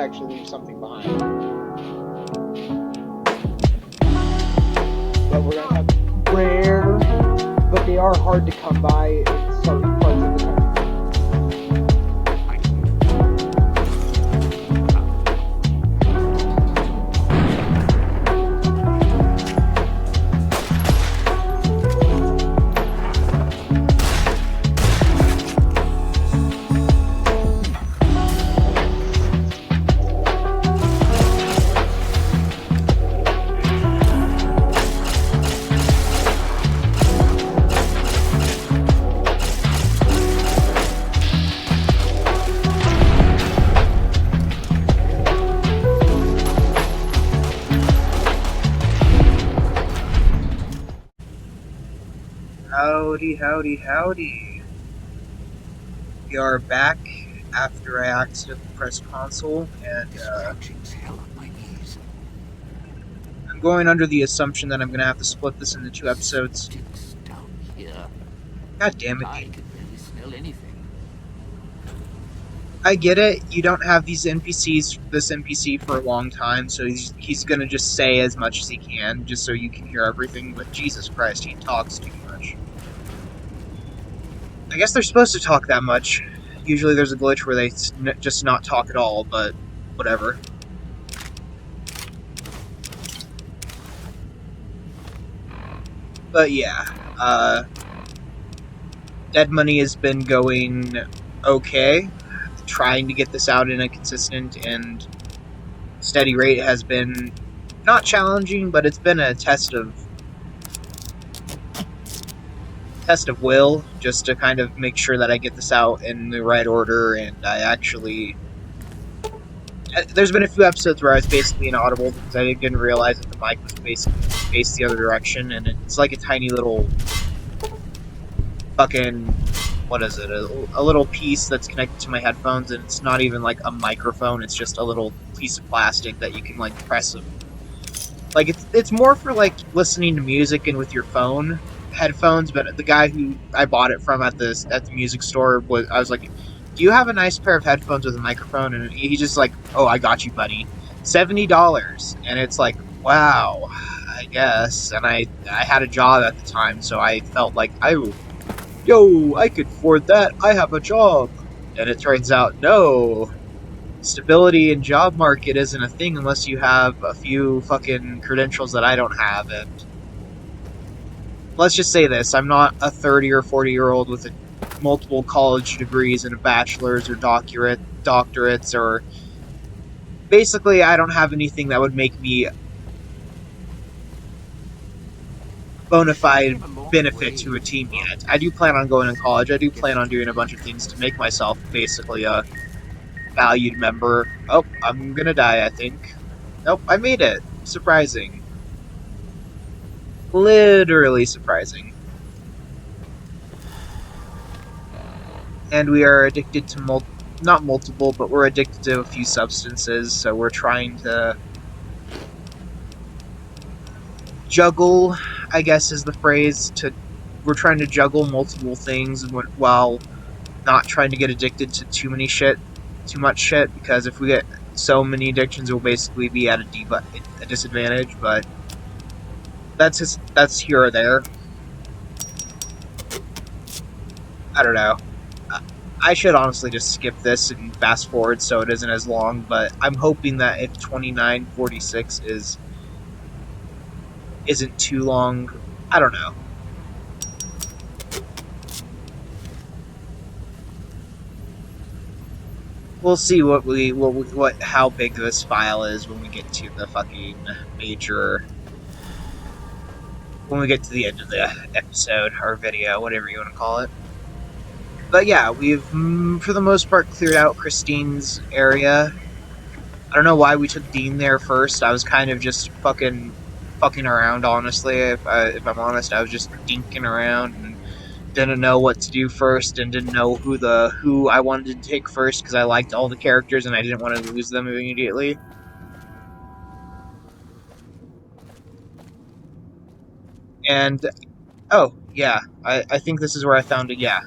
actually leave something behind. But we're gonna have rare, but they are hard to come by in certain parts of the country. Howdy, howdy, howdy. We are back after I accidentally pressed console, and I'm going under the assumption that I'm going to have to split this into 2 episodes. God damn it. I can barely smell anything. I get it, you don't have this NPC for a long time, so he's going to just say as much as he can, just so you can hear everything, but Jesus Christ, he talks too much. I guess they're supposed to talk that much. Usually there's a glitch where they just not talk at all, but whatever. But yeah, Dead Money has been going okay. Trying to get this out in a consistent and steady rate has been not challenging, but it's been a test of will, just to kind of make sure that I get this out in the right order, and I actually... There's been a few episodes where I was basically inaudible because I didn't realize that the mic was basically faced the other direction, and it's like a tiny little fucking... what is it? A little piece that's connected to my headphones, and it's not even like a microphone, it's just a little piece of plastic that you can like press. Like it's more for like listening to music and with your phone headphones, but the guy who I bought it from at the music store I was like, do you have a nice pair of headphones with a microphone? And he's just like, oh, I got you, buddy. $70. And it's like, wow, I guess. And I had a job at the time, so I felt like I could afford that, I have a job. And it turns out, no. Stability in job market isn't a thing unless you have a few fucking credentials that I don't have, and let's just say this, I'm not a 30 or 40-year-old with multiple college degrees and a bachelor's or doctorates, or... Basically, I don't have anything that would make me bona fide benefit to a team yet. I do plan on going to college, I do plan on doing a bunch of things to make myself basically a valued member. Oh, I'm gonna die, I think. Nope, I made it. Surprising. Literally surprising. And we are addicted to not multiple, but we're addicted to a few substances, so we're trying to juggle, I guess is the phrase, we're trying to juggle multiple things while not trying to get addicted to too much shit, because if we get so many addictions, we'll basically be at a disadvantage, but that's here or there. I don't know. I should honestly just skip this and fast forward so it isn't as long, but I'm hoping that if 2946 isn't too long, I don't know. We'll see how big this file is when we get to the fucking major... when we get to the end of the episode, or video, whatever you want to call it. But yeah, we've, for the most part, cleared out Christine's area. I don't know why we took Dean there first. I was kind of just fucking around, honestly. If I'm honest, I was just dinking around and didn't know what to do first, and didn't know who I wanted to take first, because I liked all the characters and I didn't want to lose them immediately. And oh yeah, I think this is where I found it. Yeah,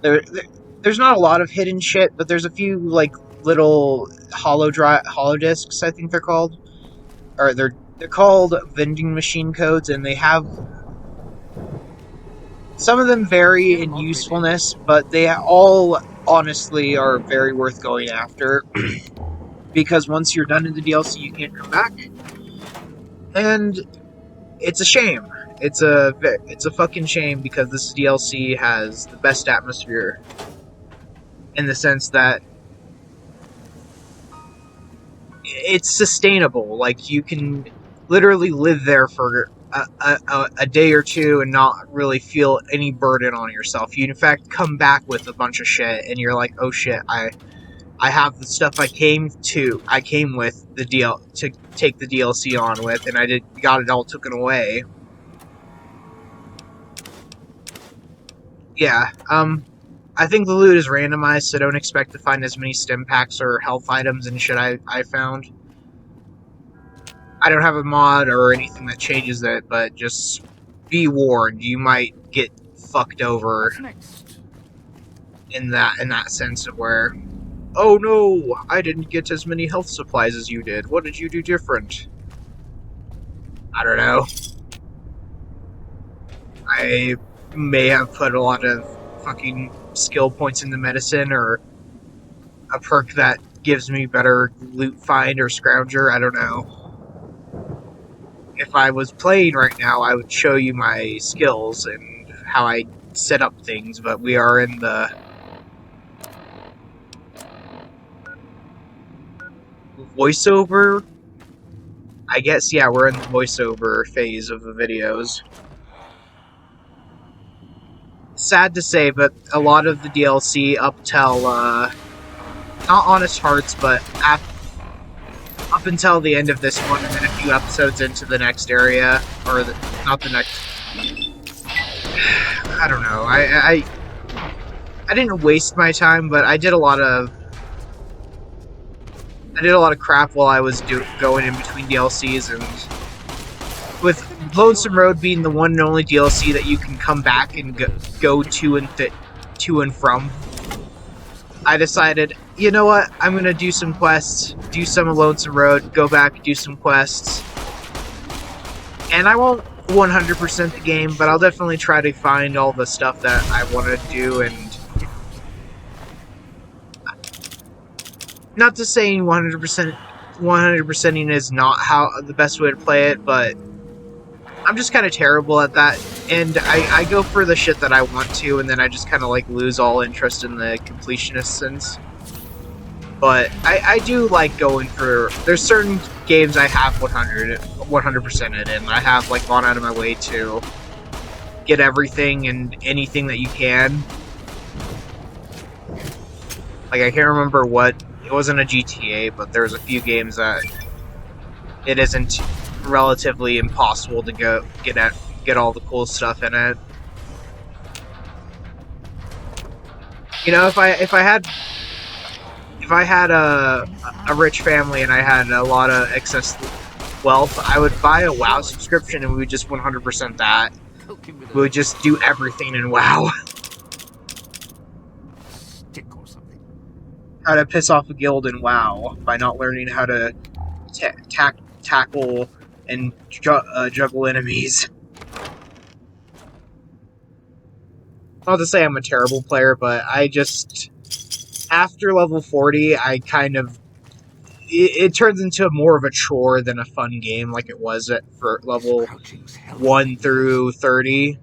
there's not a lot of hidden shit, but there's a few like little hollow discs, I think they're called, or they're called vending machine codes, and they have some of them vary in usefulness, but they all honestly are very worth going after because once you're done in the DLC, you can't come back, and it's a shame. It's a fucking shame because this DLC has the best atmosphere in the sense that it's sustainable. Like, you can literally live there for a day or two and not really feel any burden on yourself. You, in fact, come back with a bunch of shit, and you're like, oh shit, I have the stuff I came with to take the DLC on with, and I got it all taken away. Yeah, I think the loot is randomized, so don't expect to find as many stim packs or health items and shit I found. I don't have a mod or anything that changes it, but just be warned, you might get fucked over in that sense of where, oh no, I didn't get as many health supplies as you did. What did you do different? I don't know. I may have put a lot of fucking skill points into medicine, or a perk that gives me better loot find or scrounger. I don't know. If I was playing right now, I would show you my skills and how I set up things, but we are in the voiceover. I guess, yeah, we're in the voiceover phase of the videos. Sad to say, but a lot of the DLC up till, not Honest Hearts, but up until the end of this one, and then a few episodes into the next area, or not the next. I don't know. I didn't waste my time, but I did a lot of crap while I was going in between DLCs, and with Lonesome Road being the one and only DLC that you can come back and go to and from, I decided, you know what, I'm gonna do some quests, do some of Lonesome Road, go back, do some quests. And I won't 100% the game, but I'll definitely try to find all the stuff that I want to do, and not to say 100%ing is not how the best way to play it, but I'm just kind of terrible at that, and I go for the shit that I want to, and then I just kind of like lose all interest in the completionist sense. But I do like going for, there's certain games I have 100% it in. I have like gone out of my way to get everything and anything that you can. Like, I can't remember what, it wasn't a GTA, but there was a few games that it isn't relatively impossible to get all the cool stuff in it. You know, if I had a rich family and I had a lot of excess wealth, I would buy a WoW subscription and we would just 100% that. We would just do everything in WoW. How to piss off a guild in WoW by not learning how to tackle and juggle enemies. Not to say I'm a terrible player, but I just, after level 40, I kind of, it turns into more of a chore than a fun game like it was for level 1 through 30.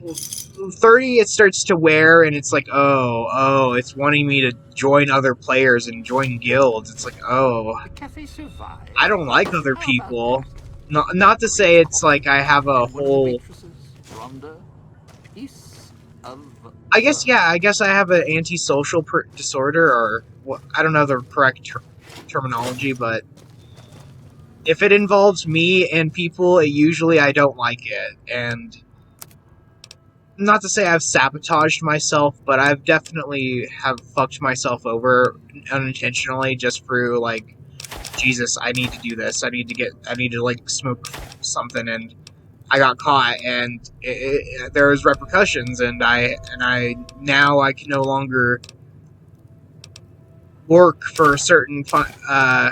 30, it starts to wear, and it's like, oh, it's wanting me to join other players and join guilds. It's like, oh, I don't like other people. Not to say it's like I have a whole... I guess I have an antisocial disorder, or I don't know the correct terminology, but if it involves me and people, usually I don't like it, and not to say I've sabotaged myself, but I've definitely have fucked myself over unintentionally just through, like, Jesus, I need to do this, I need to like smoke something, and I got caught, and there was repercussions, and I now I can no longer work for a certain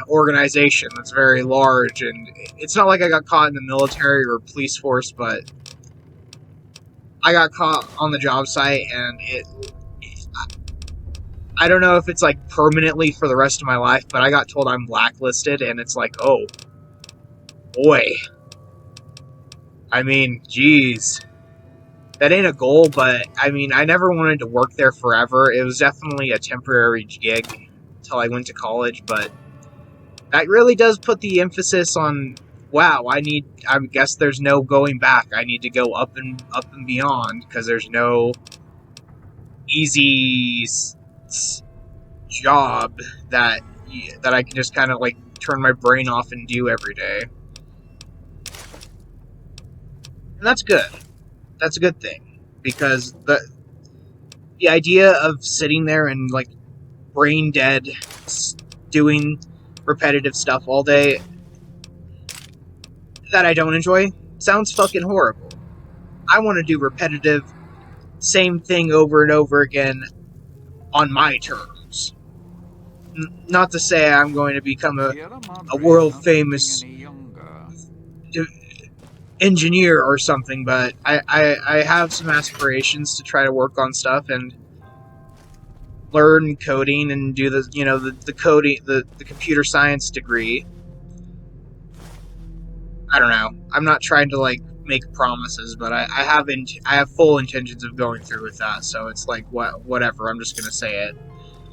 organization that's very large, and it's not like I got caught in the military or police force, but I got caught on the job site, and I don't know if it's like permanently for the rest of my life, but I got told I'm blacklisted, and it's like, oh boy. I mean, geez. That ain't a goal, but I mean, I never wanted to work there forever. It was definitely a temporary gig until I went to college, but that really does put the emphasis on, wow, I guess there's no going back. I need to go up and beyond, because there's no easy job that I can just kind of like turn my brain off and do every day. And that's good. That's a good thing, because the idea of sitting there and like brain dead doing repetitive stuff all day that I don't enjoy sounds fucking horrible. I want to do repetitive same thing over and over again on my terms. Not to say I'm going to become a world famous engineer or something, but I have some aspirations to try to work on stuff and learn coding and do the coding, the computer science degree. I don't know. I'm not trying to like make promises, but I have full intentions of going through with that. So it's like whatever. I'm just gonna say it.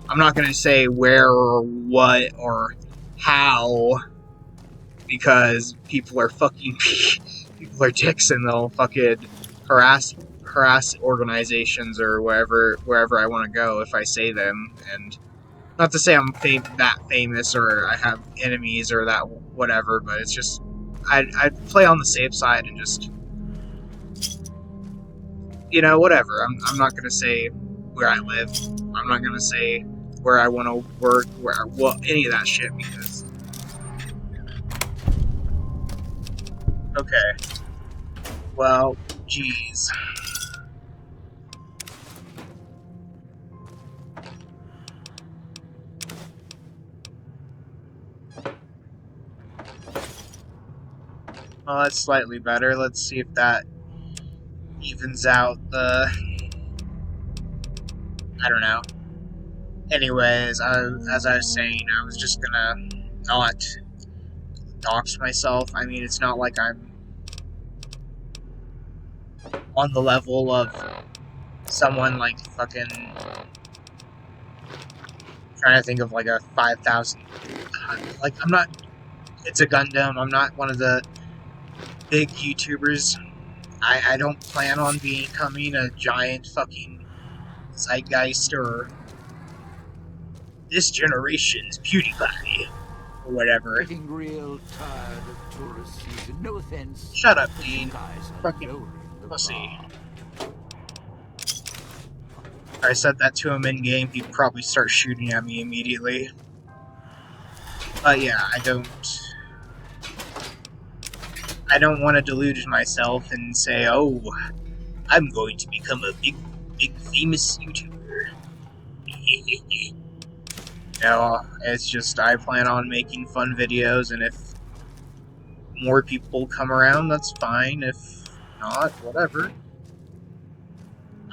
I'm not gonna say where or what or how, because people are fucking people are dicks, and they'll fucking harass organizations or wherever I want to go if I say them. And not to say I'm that famous or I have enemies or that whatever, but it's just I'd play on the safe side and just, whatever. I'm not gonna say where I live. I'm not gonna say where I want to work, any of that shit, because okay. Well, geez. Well, that's slightly better. Let's see if that evens out the... I don't know. Anyways, as I was saying, I was just gonna not dox myself. I mean, it's not like I'm on the level of someone like fucking... trying to think of like a 5,000... Like, I'm not... It's a Gundam. I'm not one of the big YouTubers. I don't plan on becoming a giant fucking zeitgeist or this generation's PewDiePie or whatever. Getting real tired of tourist season. No offense. Shut up, Dean. Fucking pussy. If I said that to him in game, he'd probably start shooting at me immediately. But yeah, I don't want to delude myself and say, oh, I'm going to become a big famous YouTuber. No, it's just I plan on making fun videos, and if more people come around, that's fine. If not, whatever.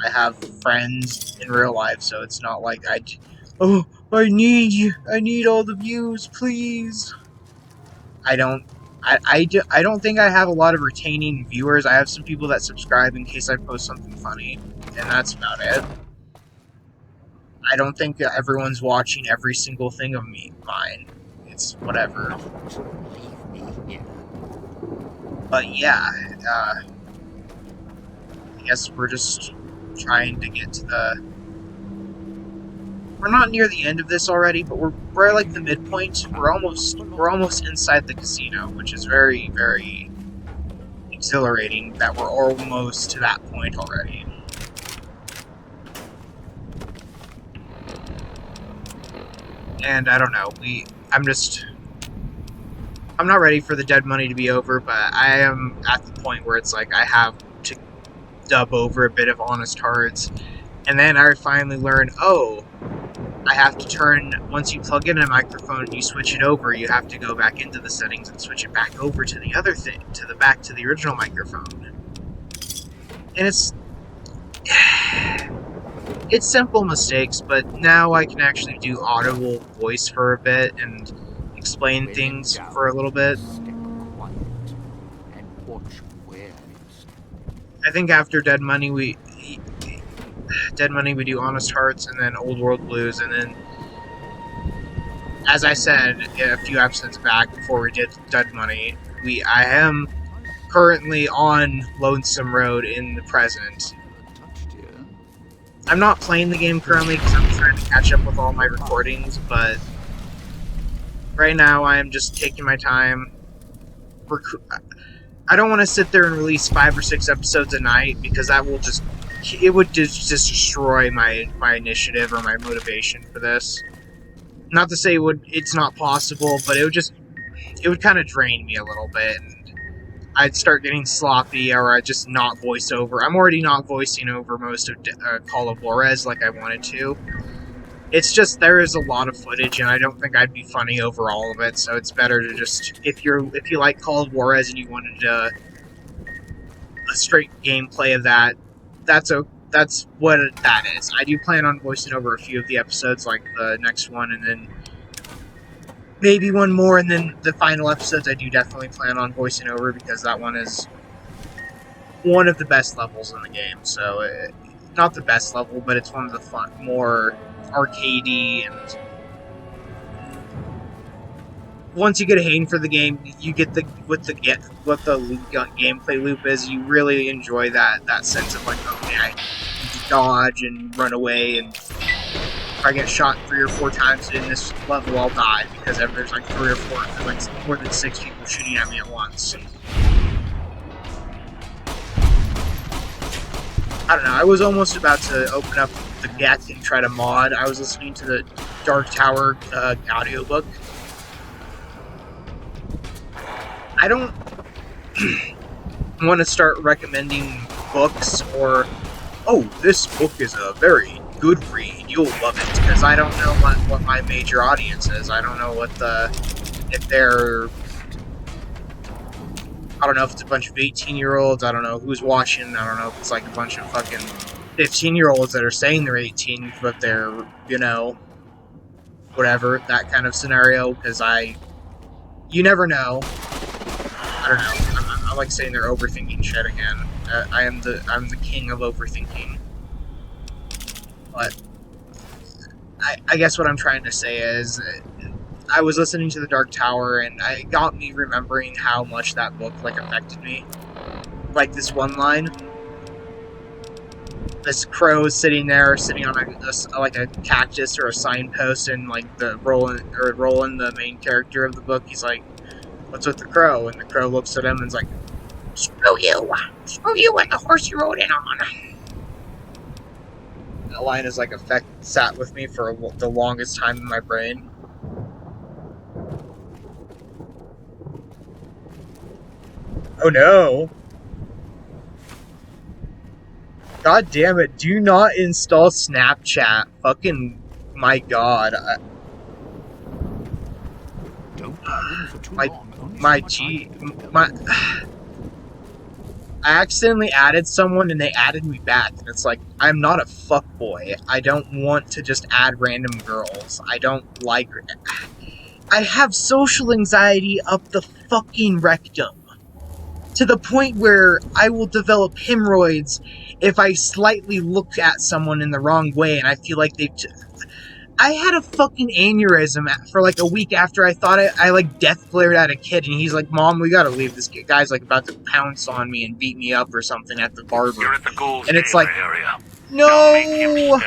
I have friends in real life, so it's not like I need all the views, please. I don't think I have a lot of retaining viewers. I have some people that subscribe in case I post something funny, and that's about it. I don't think that everyone's watching every single thing of mine. It's whatever. But yeah, I guess we're just trying to get to the... We're not near the end of this already, but we're at like the midpoint. We're almost inside the casino, which is very, very exhilarating that we're almost to that point already. And I don't know, I'm not ready for the dead money to be over, but I am at the point where it's like I have to dub over a bit of Honest Hearts. And then I finally learned, oh, I have to turn, once you plug in a microphone and you switch it over, you have to go back into the settings and switch it back over to the other thing, back to the original microphone. And it's simple mistakes, but now I can actually do audible voice for a bit and explain things for a little bit. I think after Dead Money we do Honest Hearts, and then Old World Blues, and then, as I said a few episodes back before we did Dead Money, I am currently on Lonesome Road in the present. I'm not playing the game currently because I'm trying to catch up with all my recordings, but right now I am just taking my time. I don't want to sit there and release 5 or 6 episodes a night, because that will just destroy my initiative or my motivation for this. Not to say it's not possible, but it would kind of drain me a little bit, and I'd start getting sloppy, or I'd just not voice over. I'm already not voicing over most of Call of Juarez like I wanted to. It's just there is a lot of footage, and I don't think I'd be funny over all of it. So it's better to just, if you like Call of Juarez and you wanted a straight gameplay of that, that's what that is. I do plan on voicing over a few of the episodes, like the next one, and then maybe one more, and then the final episodes I do definitely plan on voicing over, because that one is one of the best levels in the game. So, not the best level, but it's one of the fun, more arcadey, and once you get a hang for the game, you get what the gameplay loop is. You really enjoy that sense of like, okay, I need to dodge and run away, and if I get shot 3 or 4 times in this level, I'll die, because there's like 3 or 4, there's like more than 6 people shooting at me at once. I don't know, I was almost about to open up the Get and try to mod. I was listening to the Dark Tower audiobook. I don't want to start recommending books, or, oh, this book is a very good read, you'll love it, because I don't know what my major audience is. I don't know if they're, I don't know if it's a bunch of 18-year-olds, I don't know who's watching, I don't know if it's like a bunch of fucking 15-year-olds that are saying they're 18, but they're, whatever, that kind of scenario, because you never know. I don't know, I like saying they're overthinking shit again. I'm the king of overthinking. But I guess what I'm trying to say is, I was listening to The Dark Tower, and it got me remembering how much that book, like, affected me. Like, this one line. This crow is sitting on a cactus or a signpost, and, like, Roland, the main character of the book, he's like, what's with the crow? And the crow looks at him and is like, screw you and the horse you rode in on. That line has, like, sat with me for the longest time in my brain. Oh no. God damn it, do not install Snapchat. Fucking, my god. I accidentally added someone and they added me back, and it's like, I'm not a fuckboy. I don't want to just add random girls. I don't like... I have social anxiety up the fucking rectum. To the point where I will develop hemorrhoids if I slightly look at someone in the wrong way, and I feel like I had a fucking aneurysm for like a week after I thought I like death glared at a kid, and he's like, Mom, we gotta leave. This guy's like about to pounce on me and beat me up or something at the barber. You're at the Ghoul's and it's like, area. no!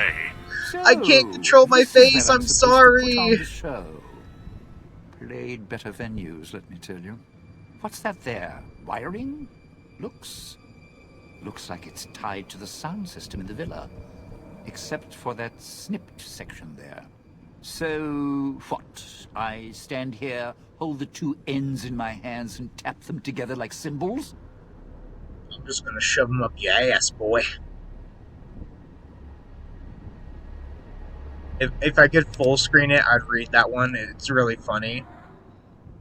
So, I can't control my face, I'm sorry! Played better venues, let me tell you. What's that there? Wiring? Looks like it's tied to the sound system in the villa. Except for that snipped section there. So, what? I stand here, hold the 2 ends in my hands, and tap them together like cymbals? I'm just gonna shove them up your ass, boy. If I could full screen it, I'd read that one. It's really funny.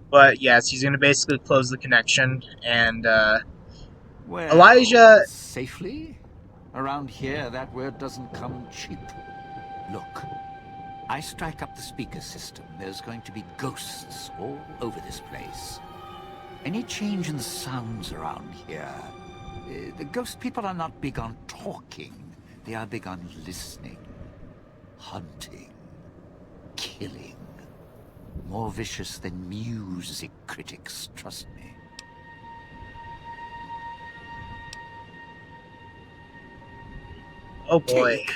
But yes, he's gonna basically close the connection, and Well, Elijah. safely? Around here, that word doesn't come cheap. Look, I strike up the speaker system. There's going to be ghosts all over this place. Any change in the sounds around here? The ghost people are not big on talking. They are big on listening, hunting, killing. More vicious than music critics, trust me. Oh boy. Take.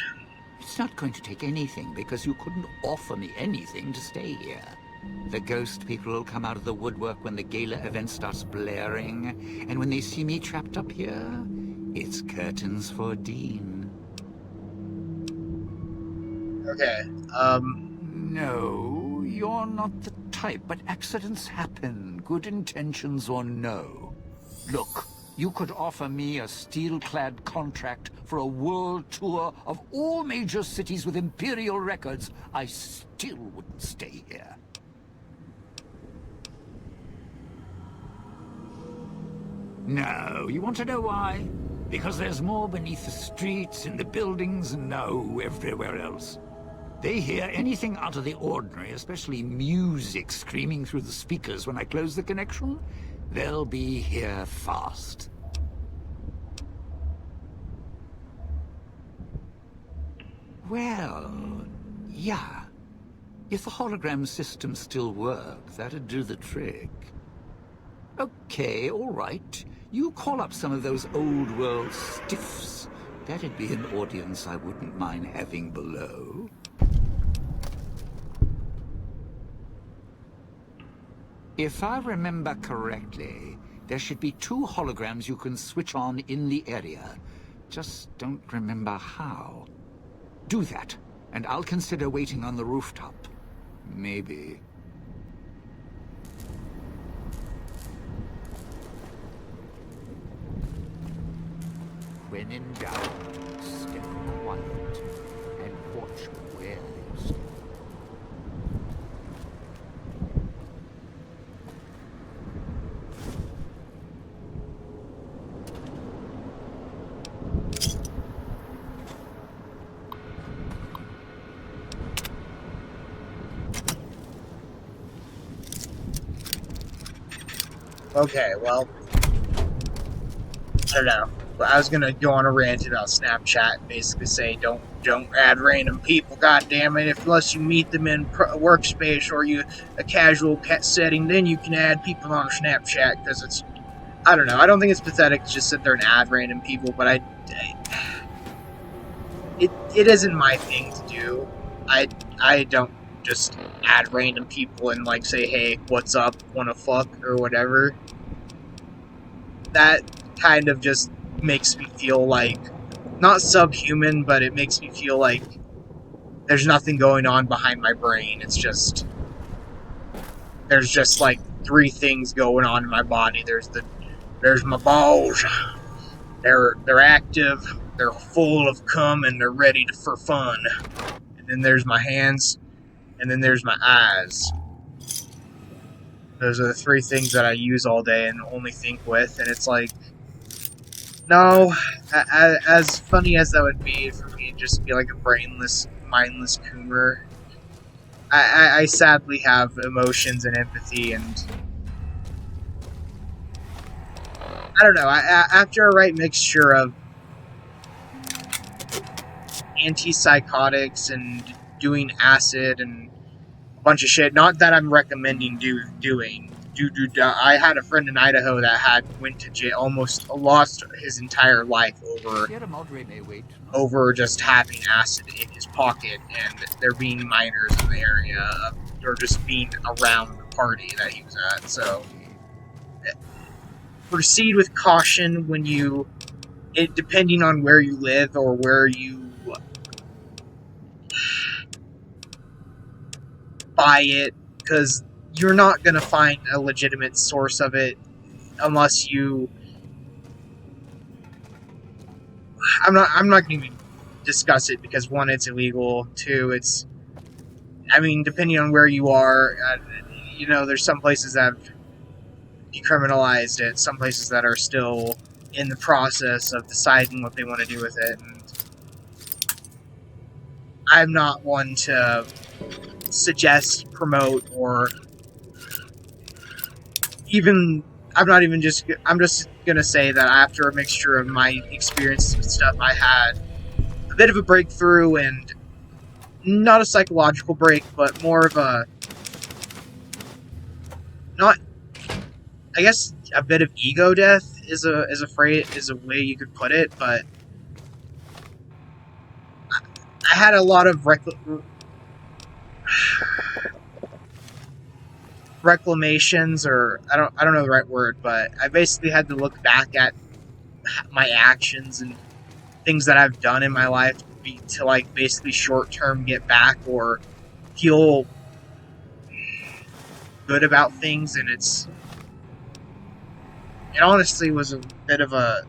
It's not going to take anything, because you couldn't offer me anything to stay here. The ghost people will come out of the woodwork when the gala event starts blaring, and when they see me trapped up here, it's curtains for Dean. Okay. No, you're not the type, but accidents happen, good intentions or no. Look, you could offer me a steel-clad contract for a world tour of all major cities with imperial records. I still wouldn't stay here. No, you want to know why? Because there's more beneath the streets, in the buildings, and no, everywhere else. They hear anything out of the ordinary, especially music screaming through the speakers when I close the connection, they'll be here fast. Well, yeah. If the hologram system still worked, that'd do the trick. Okay, all right. You call up some of those old world stiffs. That'd be an audience I wouldn't mind having below. If I remember correctly, there should be 2 holograms you can switch on in the area. Just don't remember how. Do that, and I'll consider waiting on the rooftop. Maybe. When in doubt, step quiet and watch where you step. Okay, well, I don't know. But I was gonna go on a rant about Snapchat and basically say don't add random people. God damn it! Unless you meet them in workspace or a casual pet setting, then you can add people on Snapchat because it's. I don't know. I don't think it's pathetic to just sit there and add random people, but it isn't my thing to do. I don't just add random people and like say, hey, what's up, wanna fuck or whatever. That kind of just makes me feel like not subhuman, but it makes me feel like there's nothing going on behind my brain. It's just there's just like 3 things going on in my body. There's my balls. They're active. They're full of cum and they're ready for fun. And then there's my hands, and then there's my eyes. Those are the 3 things that I use all day and only think with, and it's like, no, as funny as that would be for me to just be like a brainless, mindless coomer, I sadly have emotions and empathy, and I don't know, after a right mixture of antipsychotics and doing acid and a bunch of shit. Not that I'm recommending doing. I had a friend in Idaho that went to jail, almost lost his entire life over just having acid in his pocket, and there being minors in the area, or just being around the party that he was at. So proceed with caution when depending on where you live or where you buy it, because you're not going to find a legitimate source of it unless you... I'm not going to even discuss it, because 1, it's illegal, 2, it's I mean, depending on where you are, you know, there's some places that have decriminalized it, some places that are still in the process of deciding what they want to do with it. And I'm not one to suggest, promote, or even. I'm just gonna say that after a mixture of my experiences with stuff, I had a bit of a breakthrough, and not a psychological break, but more of a, not, I guess a bit of ego death is a way you could put it, but I had a lot of reclamations, or I don't know the right word, but I basically had to look back at my actions and things that I've done in my life to like basically short term get back or feel good about things, and it honestly was a bit of a,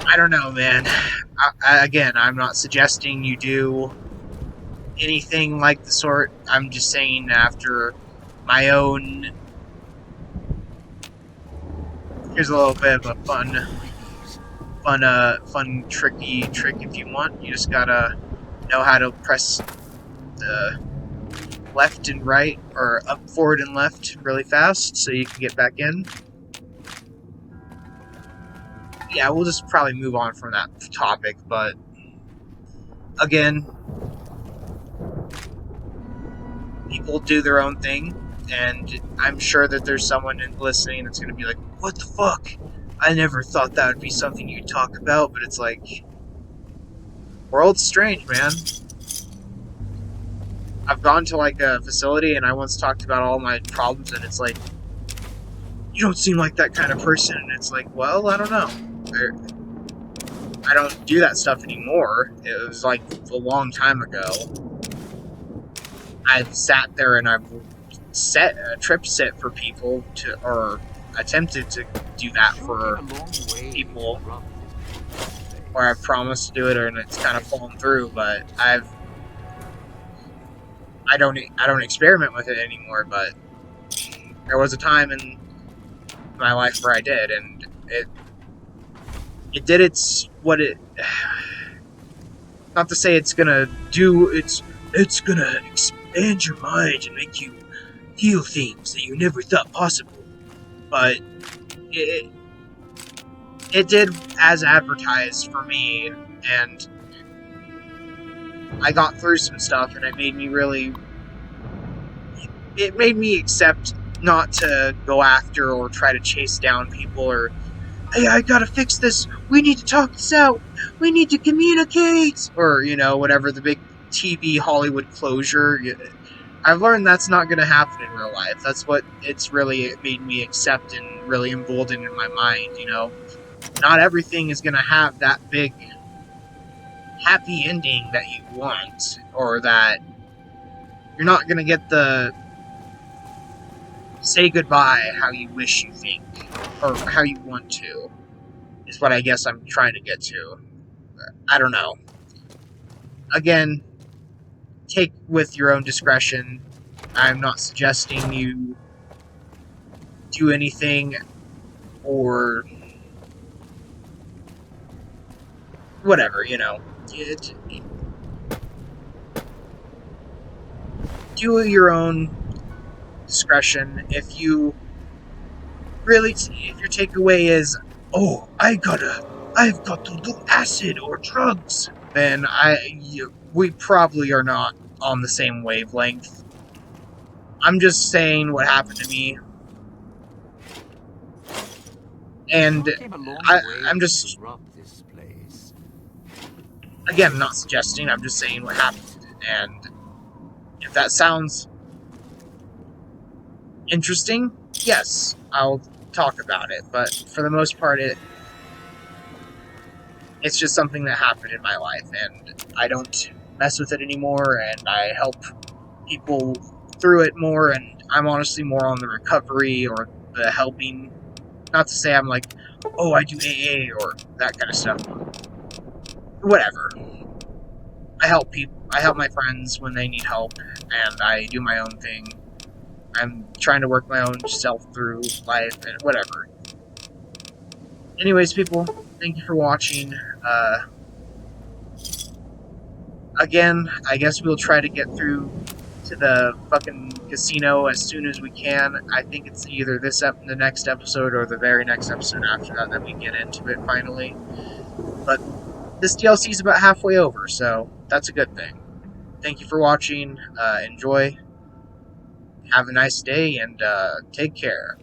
I don't know, man. Again, I'm not suggesting you do anything like the sort. I'm just saying after my own. Here's a little bit of a fun tricky trick if you want. You just gotta know how to press the left and right, or up, forward, and left really fast so you can get back in. Yeah, we'll just probably move on from that topic, but again, people do their own thing, and I'm sure that there's someone listening that's going to be like, what the fuck? I never thought that would be something you'd talk about, but it's like, world's strange, man. I've gone to like a facility and I once talked about all my problems, and it's like, you don't seem like that kind of person, and it's like, well, I don't know. I don't do that stuff anymore. It was like a long time ago. I've sat there and I've set a trip set for people to, or attempted to do that for people, where I've promised to do it and it's kind of fallen through, but I don't experiment with it anymore, but there was a time in my life where I did, and it did not to say it's gonna do, it's gonna expand your mind and make you feel things that you never thought possible, but it did as advertised for me, and I got through some stuff, and it made me accept not to go after or try to chase down people, or, hey, I gotta fix this, we need to talk this out, we need to communicate, or, you know, whatever the big TV Hollywood closure. I've learned that's not going to happen in real life. That's what it's really made me accept and really emboldened in my mind, you know. Not everything is going to have that big happy ending that you want, or that you're not going to get the say goodbye how you wish you think, or how you want to, is what I guess I'm trying to get to. I don't know. Again, take with your own discretion. I'm not suggesting you do anything, or whatever, you know. Do your own discretion. If your takeaway is, oh, I've got to do acid or drugs, then we probably are not on the same wavelength. I'm just saying what happened to me, and I'm just, again, not suggesting, I'm just saying what happened, and if that sounds interesting, yes, I'll talk about it, but for the most part, it's just something that happened in my life, and I don't mess with it anymore, and I help people through it more, and I'm honestly more on the recovery or the helping. Not to say I'm like, oh, I do AA or that kind of stuff. Whatever. I help people. I help my friends when they need help, and I do my own thing. I'm trying to work my own self through life and whatever. Anyways, people, thank you for watching. Again, I guess we'll try to get through to the fucking casino as soon as we can. I think it's either the next episode or the very next episode after that we get into it finally. But this DLC is about halfway over, so that's a good thing. Thank you for watching. Enjoy. Have a nice day and take care.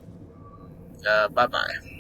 Bye bye.